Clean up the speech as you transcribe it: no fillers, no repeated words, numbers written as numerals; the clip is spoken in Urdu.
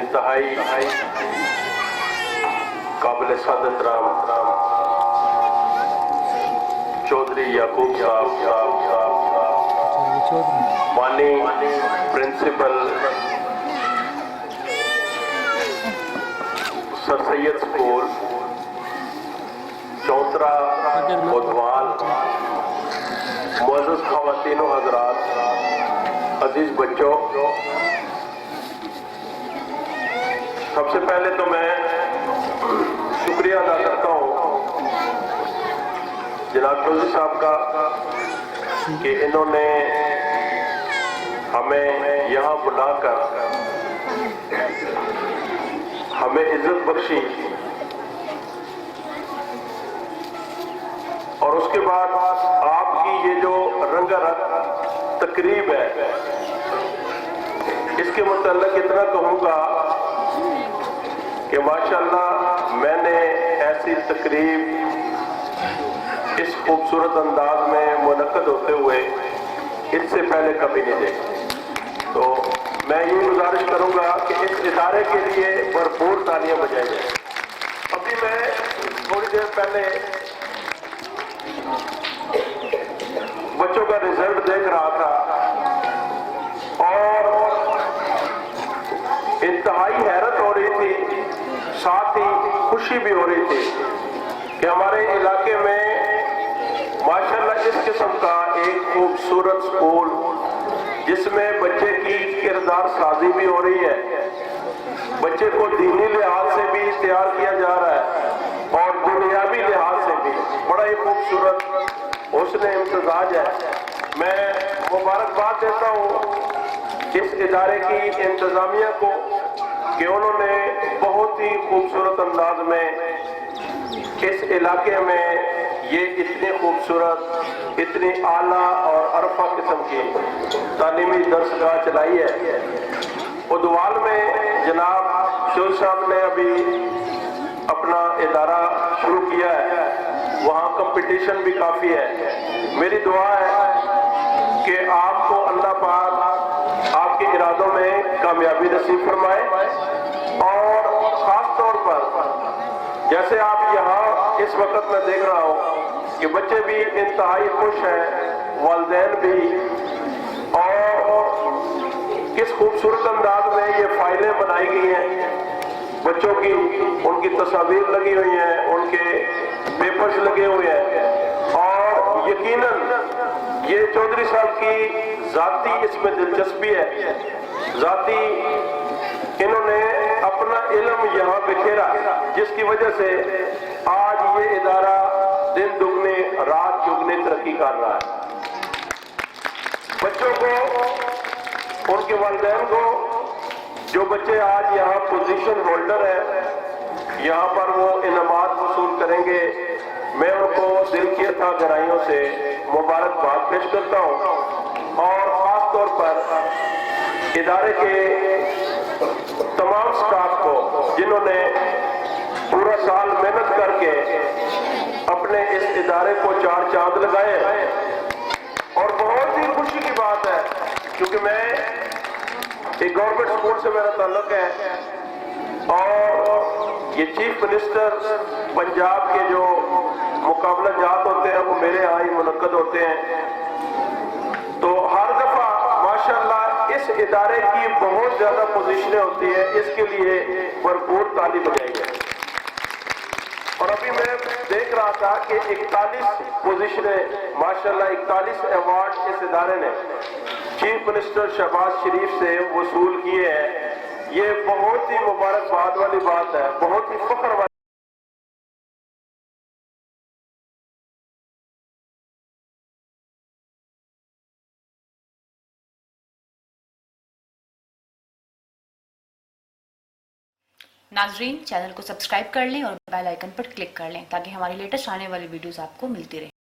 انتہائی قابل سعادت رام چودھری یعقوب صاحب مانی پرنسپل سر سید اسکول چوترا ادوال، معزز خواتین و حضرات، عزیز بچوں، سب سے پہلے تو میں شکریہ ادا کرتا ہوں جناب چودھری صاحب کا کہ انہوں نے ہمیں یہاں بلا کر ہمیں عزت بخشی، اور اس کے بعد آپ کی یہ جو رنگا رنگ تقریب ہے اس کے متعلق اتنا کہوں گا کہ ماشاءاللہ میں نے ایسی تقریب اس خوبصورت انداز میں منعقد ہوتے ہوئے اس سے پہلے کبھی نہیں دیکھا۔ تو میں یہ گزارش کروں گا کہ اس ادارے کے لیے بھرپور تالیاں بجائی جائیں۔ ابھی میں تھوڑی دیر پہلے بچوں کا رزلٹ دیکھ رہا تھا اور انتہائی حیرت ہو رہی تھی، ساتھ ہی خوشی بھی ہو رہی تھی کہ ہمارے علاقے میں ماشاءاللہ اس قسم کا ایک خوبصورت اسکول جس میں بچے کی کردار سازی بھی ہو رہی ہے، بچے کو دینی لحاظ سے بھی تیار کیا جا رہا ہے اور دنیاوی لحاظ سے بھی بڑا ہی خوبصورت حسن امتزاج ہے۔ میں مبارکباد دیتا ہوں اس ادارے کی انتظامیہ کو کہ انہوں نے بہت ہی خوبصورت انداز میں اس علاقے میں یہ اتنی خوبصورت، اتنی اعلیٰ اور عرفہ قسم کی تعلیمی درسگاہ چلائی ہے۔ ادوال میں جناب شور صاحب نے ابھی اپنا ادارہ شروع کیا ہے، وہاں کمپٹیشن بھی کافی ہے۔ میری دعا ہے کہ آپ کو اللہ پاک آپ کے ارادوں میں کامیابی نصیب فرمائے، اور خاص طور پر جیسے آپ یہاں اس وقت میں دیکھ رہا ہوں کہ بچے بھی انتہائی خوش ہیں، والدین بھی، اور کس خوبصورت انداز میں یہ فائلیں بنائی گئی ہیں بچوں کی، ان کی تصاویر لگی ہوئی ہیں، ان کے پیپرز لگے ہوئے ہیں، اور یقیناً یہ چودھری صاحب کی ذاتی اس میں دلچسپی ہے، ذاتی انہوں نے اپنا علم یہاں بکھیرا جس کی وجہ سے آج یہ ادارہ دن دگنے رات چگنے ترقی کر رہا ہے۔ بچوں کو، ان کے والدین کو، جو بچے آج یہاں پوزیشن ہولڈر ہیں، یہاں پر وہ انعامات وصول کریں گے، میں ان کو دل کی اتھا گہرائیوں سے مبارکباد پیش کرتا ہوں، اور خاص طور پر ادارے کے تمام سٹاف کو جنہوں نے پورا سال محنت کر کے اپنے اس ادارے کو چار چاند لگائے ہیں۔ اور بہت ہی خوشی کی بات ہے کیونکہ میں ایک گورنمنٹ اسکول سے میرا تعلق ہے، اور یہ چیف منسٹر پنجاب کے جو مقابلہ جات ہوتے ہیں وہ میرے یہاں ہی منعقد ہوتے ہیں، تو ہر دفعہ ماشاءاللہ اس ادارے کی بہت زیادہ پوزیشنیں ہوتی ہیں، اس کے لیے بھرپور تالی بجائی جائے۔ اور ابھی میں دیکھ رہا تھا کہ 41 پوزیشنیں ماشاءاللہ 41 ایوارڈ اس ادارے نے چیف منسٹر شہباز شریف سے وصول کیے ہیں۔ یہ بہت ہی مبارکباد والی بات ہے، بہت ہی فخر والی ناظرین، چینل کو سبسکرائب کر لیں اور بیل آئیکن پر کلک کر لیں تاکہ ہماری لیٹسٹ آنے والی ویڈیوز آپ کو ملتی رہیں۔